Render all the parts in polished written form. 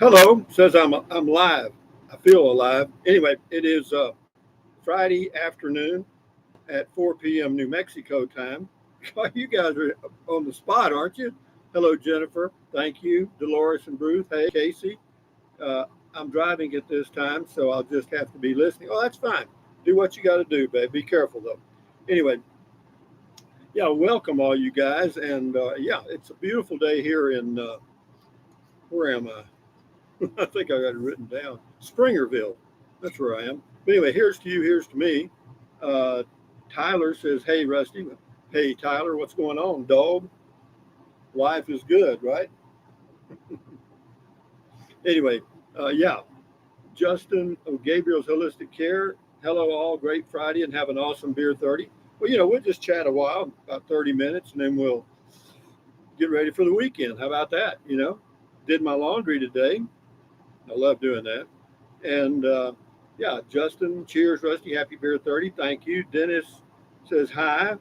Hello, says I'm live. I feel alive. Anyway, it is Friday afternoon at 4 p.m. New Mexico time. You guys are on the spot, aren't you? Hello, Jennifer. Thank you, Dolores and Bruce. Hey, Casey. Uh, I'm driving at this time, so I'll just have to be listening. Oh, that's fine. Do what you got to do, babe. Be careful though. Anyway, yeah, welcome all you guys, and yeah, it's a beautiful day here in where am I? I think I got it written down. Springerville. That's where I am. But anyway, here's to you, here's to me. Uh, Tyler says, "Hey, Rusty. Hey, Tyler, what's going on, dog? Life is good, right?" Anyway, yeah. Justin of Gabriel's Holistic Care. Hello, all. Great Friday and have an awesome beer 30. Well, we'll just chat a while, about 30 minutes, and then we'll get ready for the weekend. How about that? Did my laundry today. I love doing that. And yeah, Justin, cheers, Rusty. Happy Beer 30. Thank you. Dennis says hi.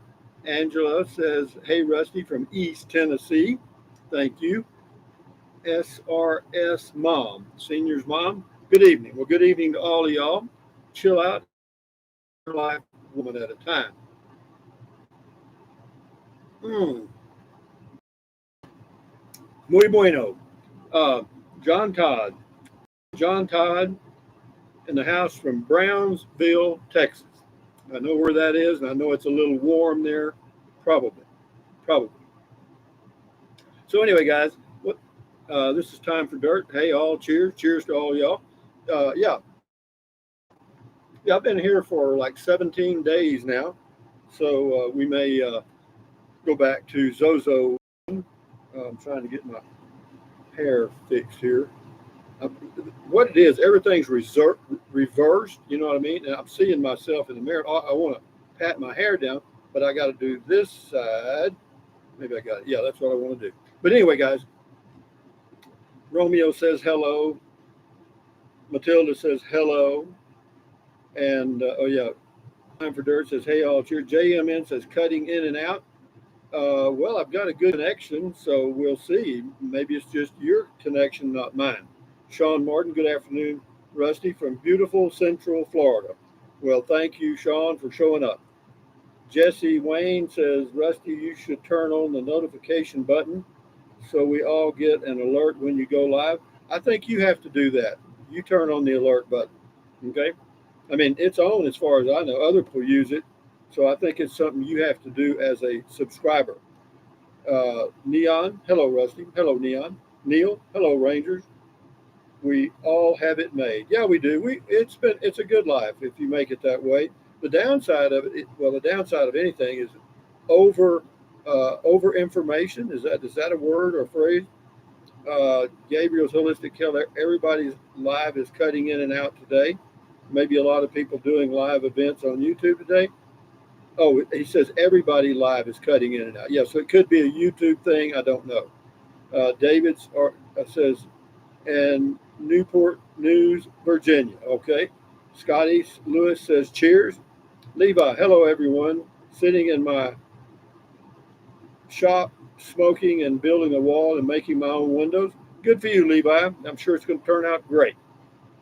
Angela says, hey, Rusty from East Tennessee. Thank you. SRS Mom, Senior's Mom. Good evening. Well, good evening to all of y'all. Chill out and live one woman at a time. Mm, muy bueno. Uh, John Todd. John Todd in the house from Brownsville, Texas. I know where that is, and I know it's a little warm there. Probably, probably. So anyway, guys, this is time for dirt. Hey, all, cheers, cheers to all y'all. Yeah, yeah, I've been here for like 17 days now, so we may go back to Zozo. I'm trying to get my hair fixed here. Uh, what it is, everything's reversed. You know what I mean? And I'm seeing myself in the mirror. I want to pat my hair down, but I got to do this side. Maybe I got it. Yeah, that's what I want to do. But anyway, guys, Romeo says hello. Matilda says hello. And oh, yeah, Time for Dirt says, hey, all, cheers. JMN says cutting in and out. Well, I've got a good connection, so we'll see. Maybe it's just your connection, not mine. Sean Martin, good afternoon. Rusty from beautiful Central Florida. Well, thank you, Sean, for showing up. Jesse Wayne says, Rusty, you should turn on the notification button so we all get an alert when you go live. I think you have to do that. You turn on the alert button. Okay. I mean, it's on as far as I know. Other people use it. So I think it's something you have to do as a subscriber. Neon, hello, Rusty. Hello, Neon. Neil, hello, Rangers. We all have it made. Yeah, we do. It's a good life if you make it that way. The downside of well, the downside of anything is over over information. Is that a word or phrase? Gabriel's Holistic Health. Everybody's live is cutting in and out today. Maybe a lot of people doing live events on YouTube today. Oh, he says everybody live is cutting in and out. Yeah, so it could be a YouTube thing. I don't know. Says, and Newport News, Virginia. Okay. Scotty Lewis says, cheers. Levi, hello, everyone. Sitting in my shop, smoking and building a wall and making my own windows. Good for you, Levi. I'm sure it's going to turn out great.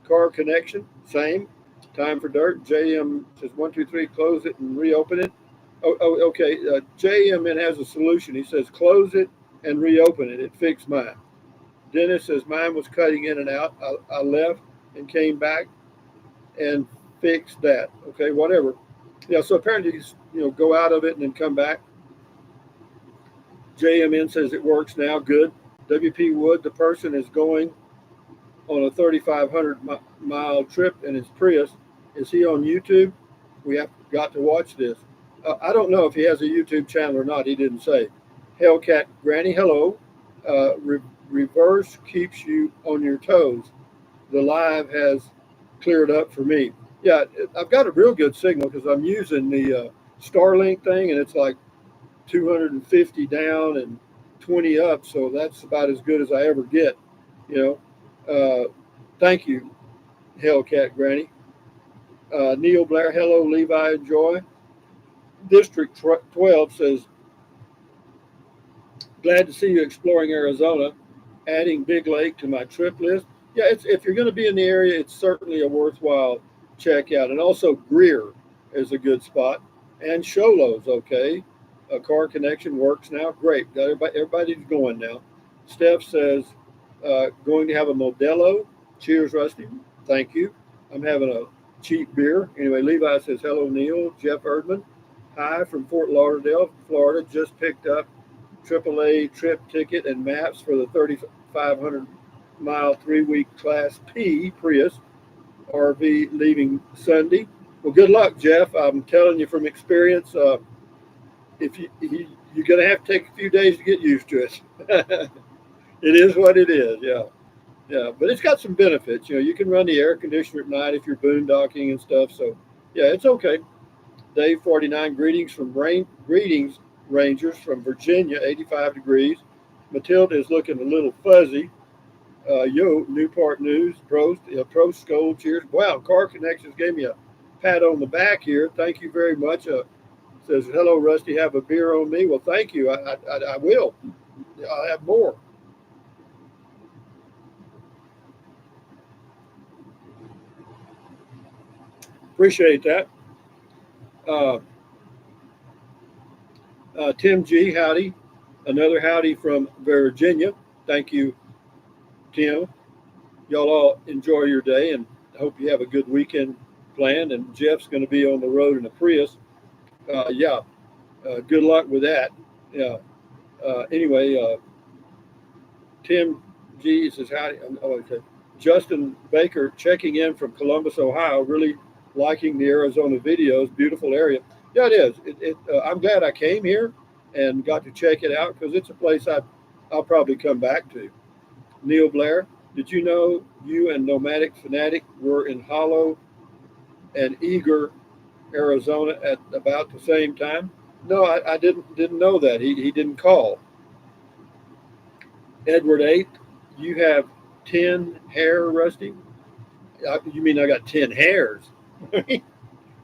Car connection, same. Time for dirt. JM says 1, 2, 3, close it and reopen it. Okay. JM has a solution. He says close it and reopen it. It fixed mine. Dennis says mine was cutting in and out. I left and came back and fixed that. Okay, whatever. Yeah. So apparently, go out of it and then come back. JMN says it works now. Good. WP Wood, the person is going on a 3,500 mile trip in his Prius. Is he on YouTube? We have got to watch this. I don't know if he has a YouTube channel or not. He didn't say. Hellcat Granny, hello. Reverse keeps you on your toes. The live has cleared up for me. Yeah, I've got a real good signal because I'm using the Starlink thing, and it's like 250 down and 20 up. So that's about as good as I ever get. Thank you, Hellcat Granny. Neil Blair, hello, Levi and Joy. District 12 says, glad to see you exploring Arizona, adding Big Lake to my trip list. Yeah, it's, if you're going to be in the area, it's certainly a worthwhile check out. And also Greer is a good spot, and Sholo's okay. A car connection works now. Great, got everybody's going now. Steph says going to have a Modelo. Cheers, Rusty. Thank you. I'm having a cheap beer. Anyway, Levi says hello, Neil. Jeff Erdman. Hi from Fort Lauderdale, Florida. Just picked up AAA trip ticket and maps for the 3,500 mile 3 week Class P Prius RV leaving Sunday. Well, good luck, Jeff. I'm telling you from experience, if you're going to have to take a few days to get used to it. It is what it is. Yeah, yeah. But it's got some benefits. You know, you can run the air conditioner at night if you're boondocking and stuff. So, yeah, it's okay. Dave 49, greetings Rangers from Virginia, 85 degrees. Matilda is looking a little fuzzy. Yo, Newport News, Prost, Skoll, cheers. Wow, Car Connections gave me a pat on the back here. Thank you very much. Says, hello, Rusty, have a beer on me. Well, thank you. I will. I'll have more. Appreciate that. Uh, Tim G, howdy. Another howdy from Virginia. Thank you, Tim. Y'all all enjoy your day, and I hope you have a good weekend planned. And Jeff's going to be on the road in a Prius. Yeah, good luck with that. Yeah. Anyway, Tim G says, howdy. Oh, okay. Justin Baker checking in from Columbus, Ohio. Really liking the Arizona videos. Beautiful area. Yeah, it is. I'm glad I came here and got to check it out because it's a place I'll probably come back to. Neil Blair, did you know you and Nomadic Fanatic were in Hollow and Eager, Arizona at about the same time? No, I didn't know that. He didn't call. Edward 8, you have 10 hair, Rusty? You mean I got 10 hairs?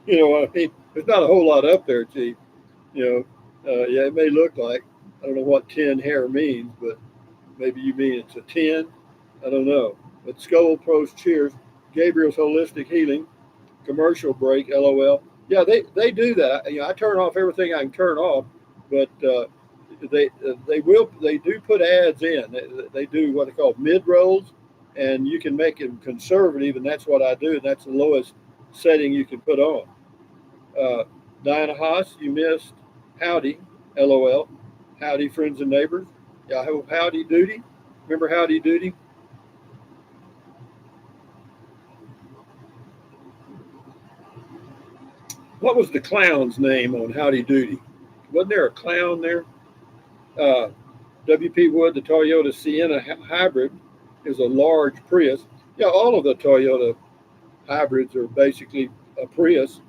You know what I mean? There's not a whole lot up there, Chief. You yeah, it may look like. I don't know what 10 hair means, but maybe you mean it's a 10. I don't know. But Skull Pros cheers. Gabriel's Holistic Healing. Commercial break, LOL. Yeah, they do that. I turn off everything I can turn off, but they do put ads in. They do what they call mid rolls, and you can make them conservative, and that's what I do. And that's the lowest setting you can put on. Diana Haas, you missed howdy, LOL. Howdy, friends and neighbors. Yeah, I hope howdy doody. Remember howdy doody? What was the clown's name on Howdy Doody? Wasn't there a clown there? Uh, WP Wood, the Toyota Sienna hybrid is a large Prius. Yeah, all of the Toyota hybrids are basically a Prius.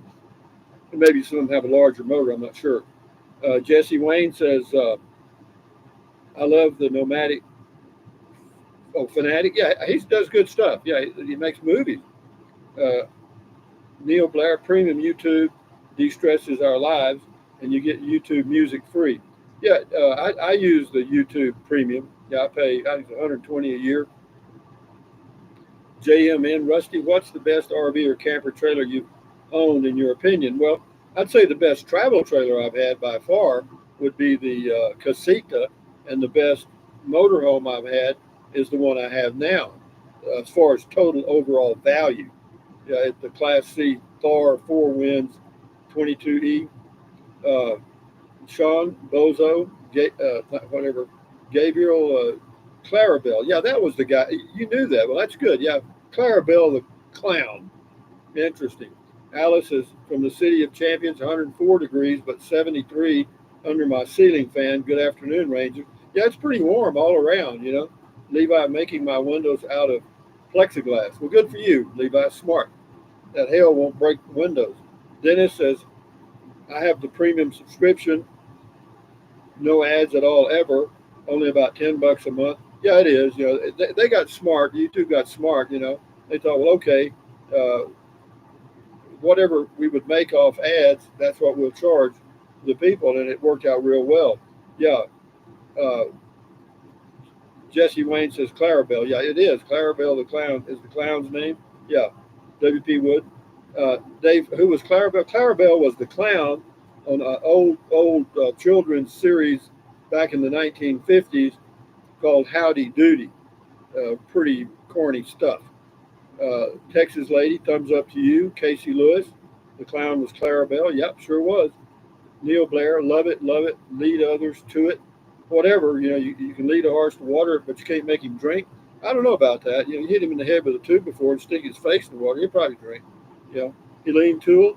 And maybe some of them have a larger motor, I'm not sure. Jesse Wayne says, I love the Nomadic. Oh, Fanatic. Yeah, he does good stuff. Yeah, he makes movies. Uh, Neil Blair, premium YouTube de-stresses our lives, and you get YouTube music free. Yeah, I use the YouTube premium. Yeah, I think 120 a year. JMN Rusty, what's the best RV or camper trailer you've owned in your opinion? Well, I'd say the best travel trailer I've had by far would be the Casita, and the best motorhome I've had is the one I have now, as far as total overall value. Yeah, it's the Class C Thor Four Winds 22E. Uh, Sean Bozo, whatever, Gabriel Clarabelle. Yeah, that was the guy. You knew that. Well, that's good. Yeah, Clarabelle the clown. Interesting. Alice is from the City of Champions, 104 degrees, but 73 under my ceiling fan. Good afternoon, Ranger. Yeah, it's pretty warm all around. Levi making my windows out of plexiglass. Well, good for you, Levi. Smart. That hail won't break the windows. Dennis says, I have the premium subscription, no ads at all ever, only about $10 a month. Yeah, it is. They got smart. YouTube got smart. They thought, well, okay, uh, whatever we would make off ads, that's what we'll charge the people, and it worked out real well. Yeah. Uh, Jesse Wayne says Clarabelle. Yeah, it is. Clarabelle the clown is the clown's name. Yeah, W.P. Wood. Dave, who was Clarabelle? Clarabelle was the clown on an old children's series back in the 1950s called Howdy Doody. Pretty corny stuff. Texas lady, thumbs up to you. Casey Lewis, the clown was Clarabelle. Yep, sure was. Neil Blair, love it, love it. Lead others to it. Whatever, you can lead a horse to water, but you can't make him drink. I don't know about that. You hit him in the head with a tube before and stick his face in the water, he'll probably drink. You know, Elaine Toole.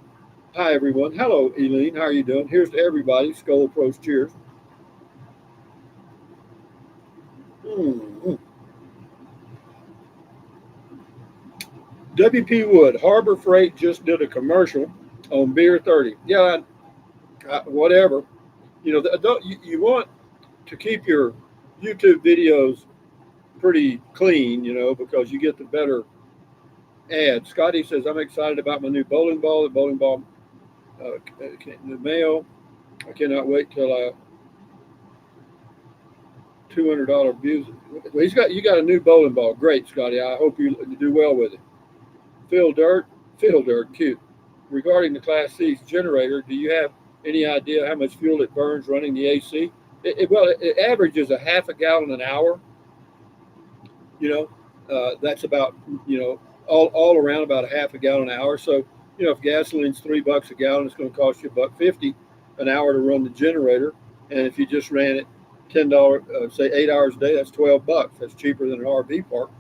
Hi, everyone. Hello, Elaine. How are you doing? Here's to everybody. Skull Pros, cheers. Mm-hmm. WP Wood, Harbor Freight just did a commercial on Beer 30. Yeah, whatever. You want to keep your YouTube videos pretty clean, because you get the better ads. Scotty says, I'm excited about my new bowling ball. The bowling ball, the mail. I cannot wait till $200 views. Well, you got a new bowling ball. Great, Scotty. I hope you do well with it. Phil Dirt, cute. Regarding the Class C generator, do you have any idea how much fuel it burns running the AC? It averages a half a gallon an hour. That's about, all around about a half a gallon an hour. So, if gasoline's $3 a gallon, it's going to cost you $1.50 an hour to run the generator. And if you just ran it $10, say 8 hours a day, that's $12. That's cheaper than an RV park.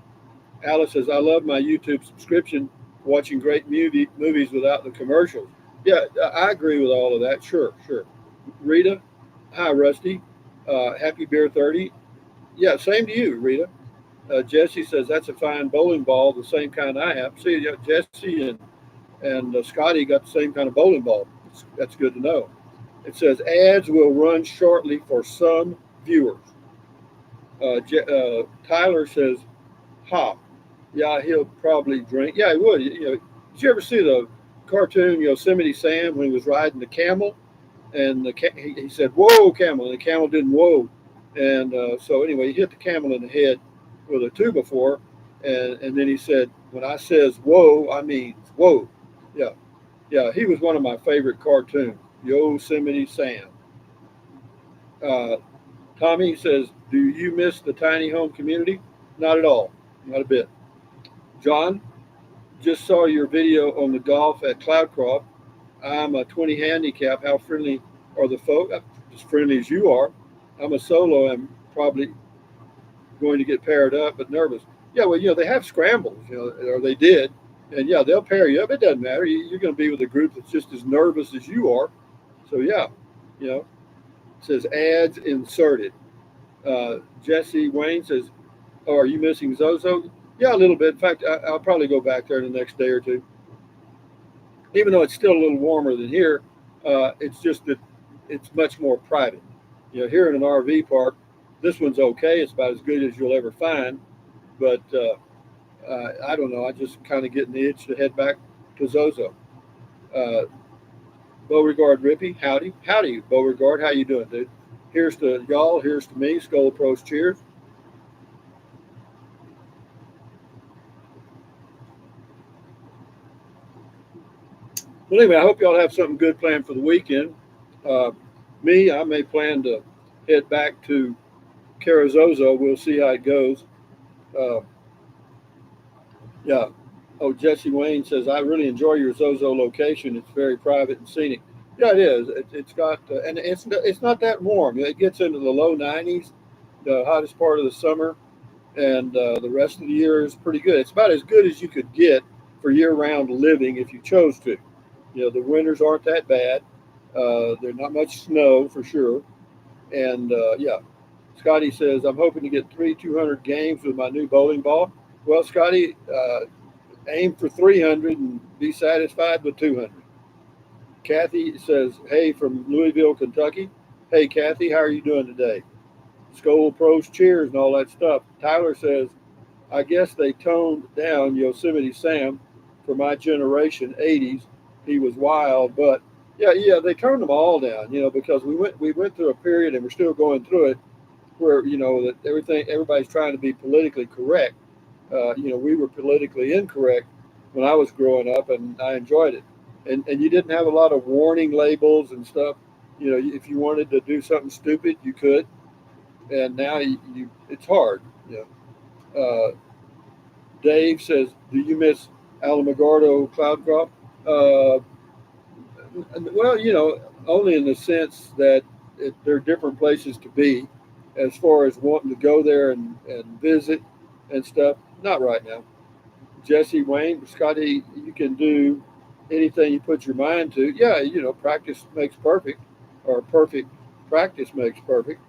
Alice says, I love my YouTube subscription, watching great movies without the commercials. Yeah, I agree with all of that. Sure. Rita, hi, Rusty. Happy Beer 30. Yeah, same to you, Rita. Jesse says, that's a fine bowling ball, the same kind I have. See, Jesse and Scotty got the same kind of bowling ball. That's good to know. It says, ads will run shortly for some viewers. Tyler says, ha. Yeah, he'll probably drink. Yeah, he would. Did you ever see the cartoon Yosemite Sam when he was riding the camel? And he said, whoa, camel. And the camel didn't whoa. And so anyway, he hit the camel in the head with a 2x4. And then he said, when I says whoa, I mean whoa. Yeah. Yeah, he was one of my favorite cartoons, Yosemite Sam. Tommy says, do you miss the tiny home community? Not at all. Not a bit. John, just saw your video on the golf at Cloudcroft. I'm a 20 handicap. How friendly are the folk? As friendly as you are. I'm a solo. I'm probably going to get paired up, but nervous. Yeah, well, they have scrambles, or they did. And yeah, they'll pair you up. It doesn't matter. You're going to be with a group that's just as nervous as you are. So yeah, it says ads inserted. Jesse Wayne says, oh, are you missing Zozo? Yeah, a little bit. In fact, I'll probably go back there in the next day or two. Even though it's still a little warmer than here, it's just that it's much more private. Here in an RV park, this one's okay. It's about as good as you'll ever find. But I don't know. I just kind of getting the itch to head back to Zozo. Beauregard Rippy, howdy. Howdy, Beauregard. How you doing, dude? Here's to y'all. Here's to me. Skull Pros, cheers. Well, anyway, I hope y'all have something good planned for the weekend. I may plan to head back to Carrizozo. We'll see how it goes. Yeah. Oh, Jesse Wayne says, I really enjoy your Zozo location. It's very private and scenic. Yeah, it is. It's got, and it's not that warm. It gets into the low 90s, the hottest part of the summer, and the rest of the year is pretty good. It's about as good as you could get for year-round living if you chose to. The winters aren't that bad. There's not much snow for sure. And yeah, Scotty says, I'm hoping to get 200 games with my new bowling ball. Well, Scotty, aim for 300 and be satisfied with 200. Kathy says, hey, from Louisville, Kentucky. Hey, Kathy, how are you doing today? Skull Pros, cheers, and all that stuff. Tyler says, I guess they toned down Yosemite Sam for my generation, 80s. He was wild, but yeah, they turned them all down, because we went through a period, and we're still going through it, where that everybody's trying to be politically correct. We were politically incorrect when I was growing up, and I enjoyed it. And you didn't have a lot of warning labels and stuff. If you wanted to do something stupid, you could. And now it's hard. Dave says, "Do you miss Alamogordo Cloudcroft?" Uh, well, only in the sense that they're different places to be, as far as wanting to go there and visit and stuff. Not right now. Jesse Wayne, Scotty, you can do anything you put your mind to. Yeah, practice makes perfect, or perfect practice makes perfect.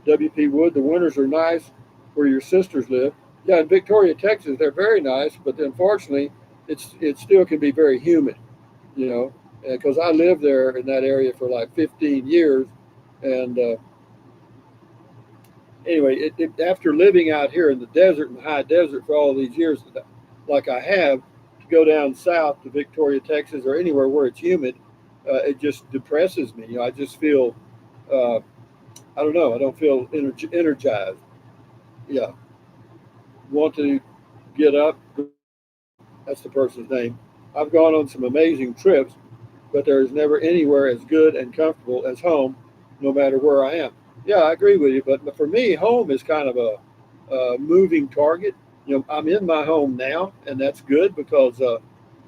WP Wood, the winters are nice where your sisters live. Yeah, in Victoria, Texas, they're very nice, but unfortunately, it still can be very humid, you know, because I lived there in that area for like 15 years. And anyway, after living out here in the desert, in the high desert for all these years, like I have, to go down south to Victoria, Texas, or anywhere where it's humid, it just depresses me. I just feel, uh, I don't know, I don't feel energized. Yeah, want to get up. That's the person's name. I've gone on some amazing trips, but there is never anywhere as good and comfortable as home, no matter where I am. Yeah, I agree with you. But for me, home is kind of a moving target. I'm in my home now, and that's good because,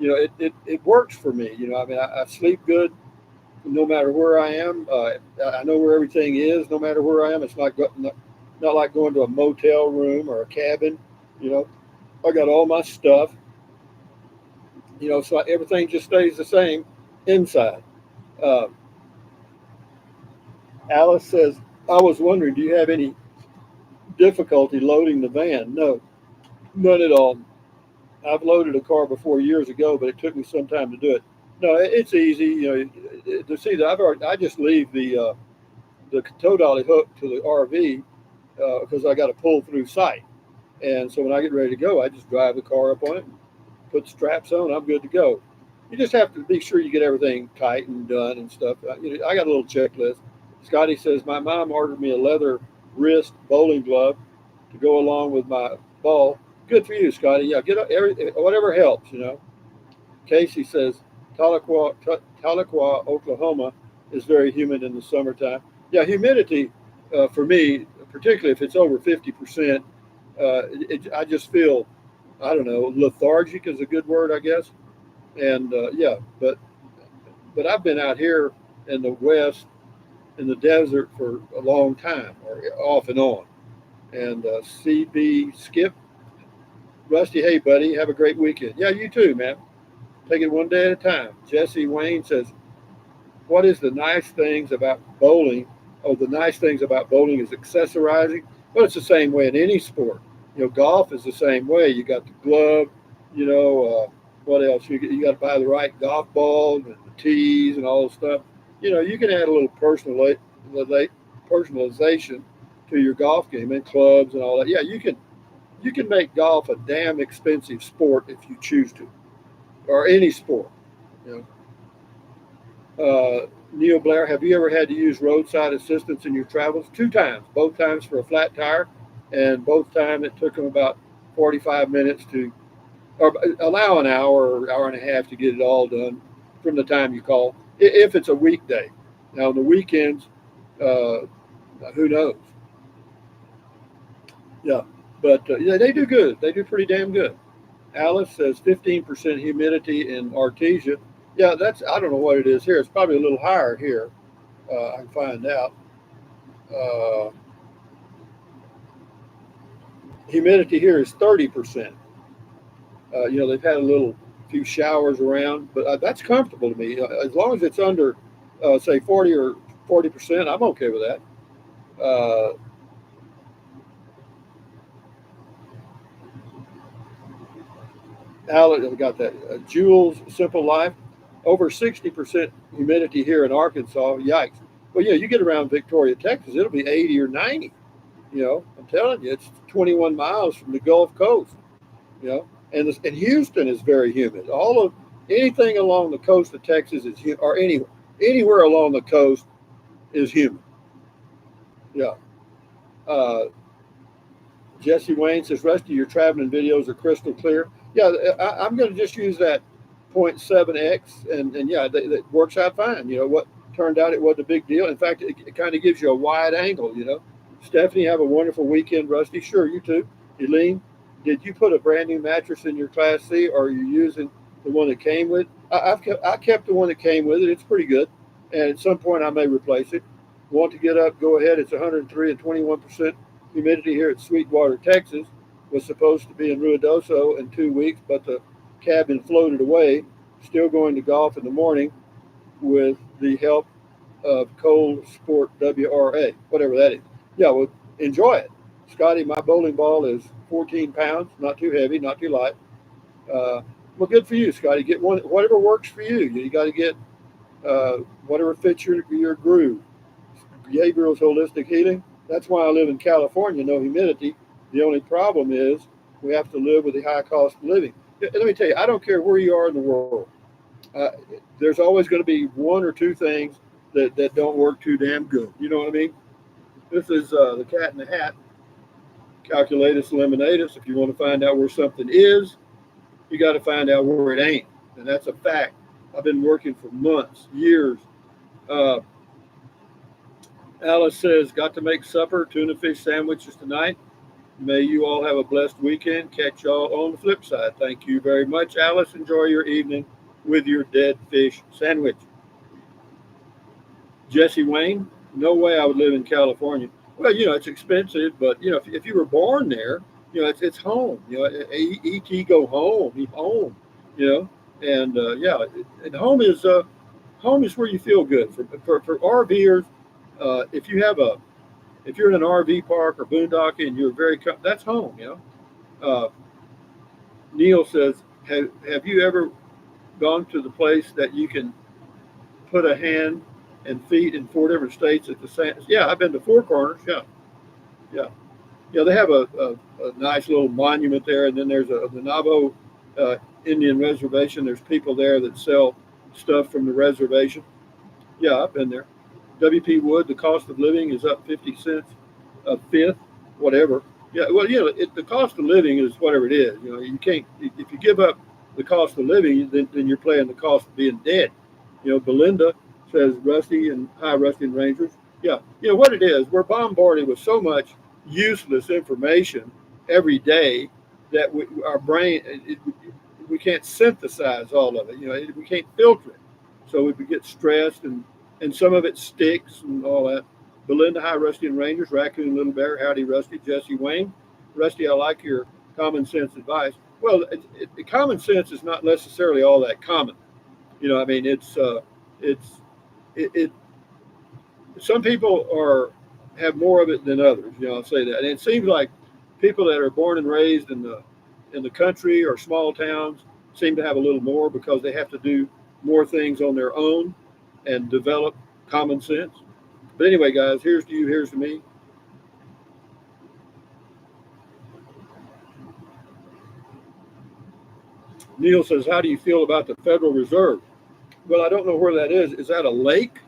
it works for me. I mean, I sleep good no matter where I am. I know where everything is, no matter where I am. It's not like going to a motel room or a cabin. You know, I got all my stuff. So everything just stays the same inside. Uh, Alice says, I was wondering, do you have any difficulty loading the van? No, none at all. I've loaded a car before years ago, but it took me some time to do it. No, it's easy. To see that I just leave the tow dolly hook to the RV because I got to pull through sight. And so when I get ready to go, I just drive the car up on it, put straps on, I'm good to go. You just have to be sure you get everything tight and done and stuff. I got a little checklist. Scotty says my mom ordered me a leather wrist bowling glove to go along with my ball. Good for you, Scotty. Yeah, whatever helps. Casey says Tahlequah, Oklahoma, is very humid in the summertime. Yeah, humidity for me, particularly if it's over 50%, I just feel, I don't know, lethargic is a good word, I guess. And yeah, but I've been out here in the West in the desert for a long time, or off and on. And CB Skip, Rusty, hey buddy, have a great weekend. Yeah, you too, man. Take it one day at a time. Jesse Wayne says, what is the nice things about bowling? Oh, the nice things about bowling is accessorizing. Well, it's the same way in any sport. Golf is the same way. You got the glove. What else? You got to buy the right golf ball and the tees and all the stuff. You can add a little personalization to your golf game and clubs and all that. Yeah, you can make golf a damn expensive sport if you choose to, or any sport. You Neil Blair, have you ever had to use roadside assistance in your travels? 2 times, both times for a flat tire, and both times it took them about 45 minutes to, or allow an hour or hour and a half to get it all done from the time you call, if it's a weekday. Now, on the weekends, uh, who knows? Yeah, but yeah, they do good. They do pretty damn good. Alice says 15% humidity in Artesia. Yeah, I don't know what it is here. It's probably a little higher here. I can find out. Uh, Humidity here is 30%. They've had a little few showers around, but that's comfortable to me. As long as it's under, say, 40 or 40%, I'm okay with that. Uh, Alex, I got that. Jules, Simple Life, over 60% humidity here in Arkansas. Yikes. Well, yeah, you get around Victoria, Texas, it'll be 80 or 90. I'm telling you, it's 21 miles from the Gulf Coast. And Houston is very humid. All of anything along the coast of Texas or anywhere along the coast is humid. Yeah. Uh, Jesse Wayne says, Rusty, your traveling videos are crystal clear. Yeah, I'm going to just use that 0.7x, and yeah, that works out fine. You know what turned out, it wasn't a big deal. In fact, it kind of gives you a wide angle. You know, Stephanie, have a wonderful weekend. Rusty, sure, you too. Eileen, did you put a brand new mattress in your Class C, or are you using the one that came with? I kept the one that came with it. It's pretty good, and at some point I may replace it. Want to get up? Go ahead. It's 103 and 21% humidity here at Sweetwater, Texas. Was supposed to be in Ruidoso in 2 weeks, but the cabin floated away. Still going to golf in the morning with the help of Cold Sport WRA, whatever that is. Yeah, well, enjoy it. Scotty, my bowling ball is 14 pounds, not too heavy, not too light. Well, good for you, Scotty. Get one, whatever works for you. You got to get whatever fits your groove. Behavioral's holistic healing. That's why I live in California, no humidity. The only problem is we have to live with the high cost of living. Let me tell you, I don't care where you are in the world. Uh, there's always going to be one or two things that don't work too damn good. You know what I mean? This is the cat in the hat. Calculatus, eliminatus. If you want to find out where something is, you got to find out where it ain't. And that's a fact. I've been working for months, years. Uh, Alice says, got to make supper, tuna fish sandwiches tonight. May you all have a blessed weekend. Catch y'all on the flip side. Thank you very much, Alice. Enjoy your evening with your dead fish sandwich. Jesse Wayne, no way I would live in California. Well, you know, it's expensive, but, you know, if you were born there, you know, it's home. You know, E.T. go home, he home, you know. And, yeah, and home is where you feel good. For RVers, if you have a if you're in an RV park or boondocking and you're that's home, you know. Uh, Neil says, have you ever gone to the place that you can put a hand and feet in 4 different states at the same? Yeah, I've been to Four Corners. Yeah, yeah, yeah. They have a nice little monument there, and then there's the Navajo uh, Indian reservation. There's people there that sell stuff from the reservation. Yeah, I've been there. WP Wood, the cost of living is up 50 cents a fifth, whatever. Yeah, well, you know, the cost of living is whatever it is. You know, you can't, if you give up the cost of living, then you're paying the cost of being dead. You know, Belinda says, Rusty and hi, Rusty and Rangers. Yeah, you know what it is. We're bombarded with so much useless information every day that our brain, we can't synthesize all of it. You know, we can't filter it. So we get stressed and some of it sticks and all that. Belinda, hi, Rusty and Rangers, Raccoon Little Bear, howdy, Rusty, Jesse Wayne. Rusty, I like your common sense advice. Well, common sense is not necessarily all that common. You know, I mean, it's, it some people have more of it than others. You know, I'll say that. And it seems like people that are born and raised in the country or small towns seem to have a little more because they have to do more things on their own and develop common sense. But anyway, guys, here's to you, here's to me. Neil says, how do you feel about the Federal Reserve? Well, I don't know where that is. Is that a lake?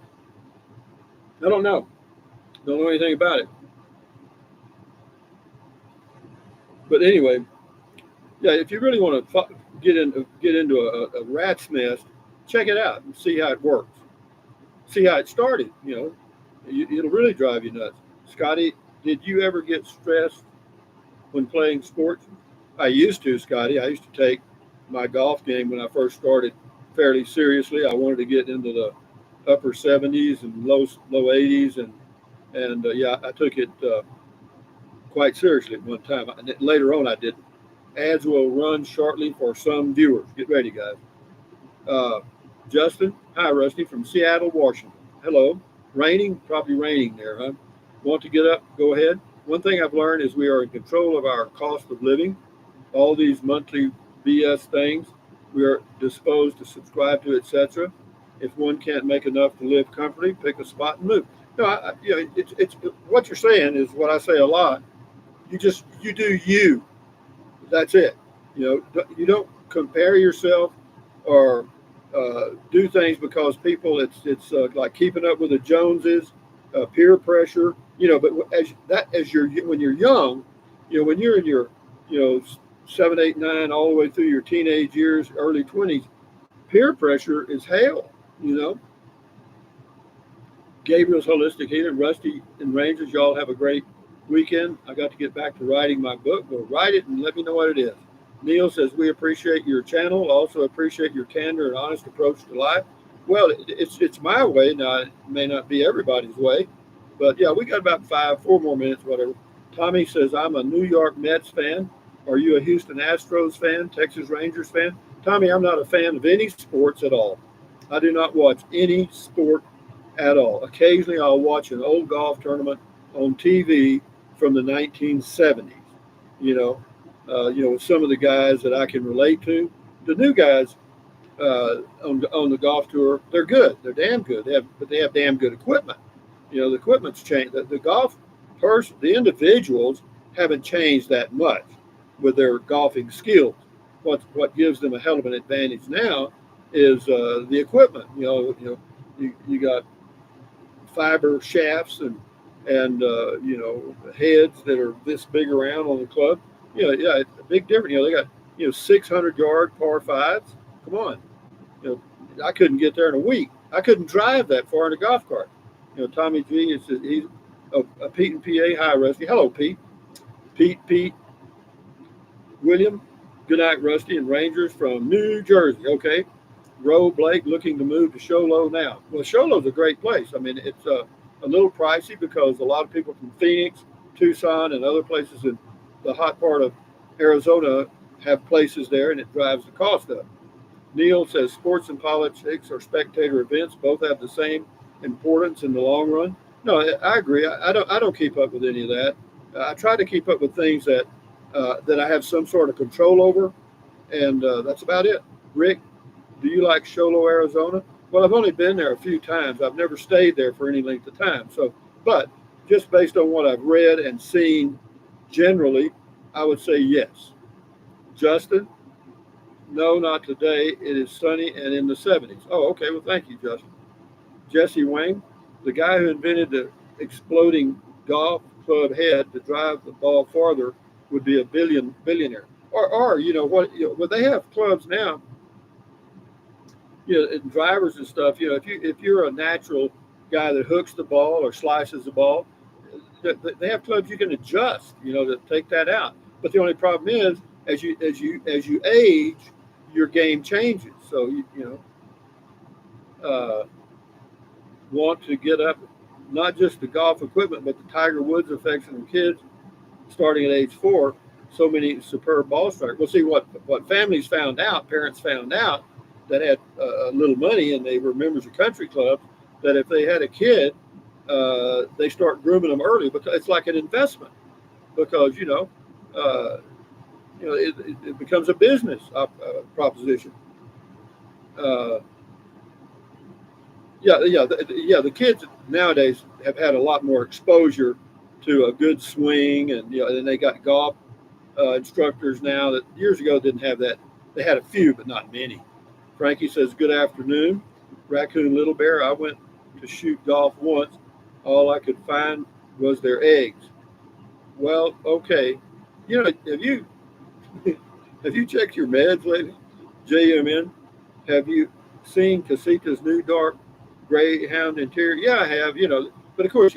I don't know. Don't know anything about it. But anyway, yeah, if you really want to get into a rat's nest, check it out and see how it works. See how it started. You know, it'll really drive you nuts. Scotty, did you ever get stressed when playing sports? I used to, Scotty. I used to take my golf game when I first started fairly seriously. I wanted to get into the upper 70s and low 80s, and yeah, I took it quite seriously at one time. Later on, I didn't. Ads will run shortly for some viewers. Get ready, guys. Uh, Justin, hi, Rusty from Seattle, Washington. Hello. Raining? Probably raining there, huh? Want to get up? Go ahead. One thing I've learned is we are in control of our cost of living. All these monthly BS things we are disposed to subscribe to, etc. If one can't make enough to live comfortably, pick a spot and move. No, you know, it's what you're saying is what I say a lot. You do you. That's it. You know, you don't compare yourself or do things because people. It's like keeping up with the Joneses. peer pressure, but when you're young, when you're in your, you know, 7, 8, 9, all the way through your teenage years, early 20s, peer pressure is hell, you know. Gabriel's Holistic Healing, Rusty and Rangers, y'all have a great weekend. I got to get back to writing my book. Go write it and let me know what it is. Neil says, we appreciate your channel. Also appreciate your candor and honest approach to life. Well, it's my way. Now, it may not be everybody's way, but yeah, we got about 4 more minutes, whatever. Tommy says, I'm a New York Mets fan. Are you a Houston Astros fan, Texas Rangers fan? Tommy, I'm not a fan of any sports at all. I do not watch any sport at all. Occasionally, I'll watch an old golf tournament on TV from the 1970s. With some of the guys that I can relate to. The new guys on the golf tour, they're good. They're damn good. But they have damn good equipment. The equipment's changed. The golf person, the individuals haven't changed that much with their golfing skills. What gives them a hell of an advantage now is the equipment. You got fiber shafts and heads that are this big around on the club. Yeah, it's a big difference. They got 600-yard par fives. Come on, I couldn't get there in a week. I couldn't drive that far in a golf cart. Tommy G is he's a Pete and PA. Hi, Rusty. Hello, Pete. Pete. William. Good night, Rusty and Rangers from New Jersey. Okay. Roe Blake looking to move to Sholo now. Well, Sholo's a great place. I mean, it's a little pricey because a lot of people from Phoenix, Tucson, and other places in the hot part of Arizona have places there, and it drives the cost up. Neil says sports and politics are spectator events. Both have the same importance in the long run. No, I agree. I don't keep up with any of that. I try to keep up with things that I have some sort of control over, and that's about it. Rick, do you like Sholo, Arizona? Well, I've only been there a few times. I've never stayed there for any length of time. But just based on what I've read and seen generally, I would say yes. Justin, no, not today. It is sunny and in the 70s. Oh, okay. Well, thank you, Justin. Jesse Wang, the guy who invented the exploding golf club head to drive the ball farther would be a billionaire. Or well, they have clubs now, and drivers and stuff. If you're a natural guy that hooks the ball or slices the ball, they have clubs you can adjust, to take that out. But the only problem is, as you age, your game changes. So want to get up, not just the golf equipment, but the Tiger Woods effects on kids starting at age 4. So many superb ball strikers. We'll see what families found out, parents found out that had a little money and they were members of country clubs, that if they had a kid, they start grooming them early because it's like an investment. Because it becomes a business proposition. The kids nowadays have had a lot more exposure to a good swing, and they got golf instructors now that years ago didn't have that. They had a few, but not many. Frankie says, good afternoon. Raccoon Little Bear, I went to shoot golf once. All I could find was their eggs. Well, okay. Have you checked your meds lately? JMN, have you seen Casita's new dark Greyhound interior? Yeah, I have, but of course,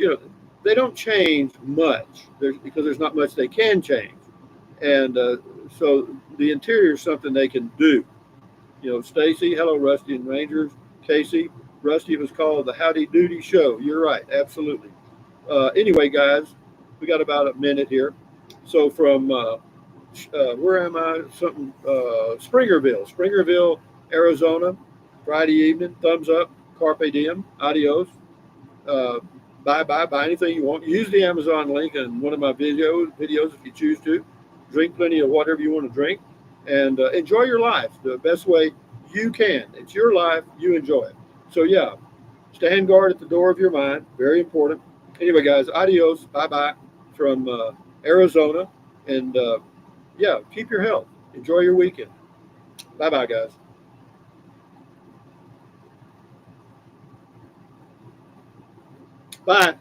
they don't change much because there's not much they can change. And so the interior is something they can do. Stacy, hello, Rusty and Rangers. Casey, Rusty, was called the Howdy Doody Show. You're right, absolutely. Anyway, guys, we got about a minute here. So from where am I? Springerville, Arizona. Friday evening. Thumbs up. Carpe diem. Adios. Buy anything you want. Use the Amazon link in one of my videos if you choose to. Drink plenty of whatever you want to drink, and enjoy your life the best way you can. It's your life. You enjoy it. So yeah, stand guard at the door of your mind. Very important. Anyway, guys, adios. Bye-bye from Arizona. And keep your health. Enjoy your weekend. Bye-bye, guys. Bye.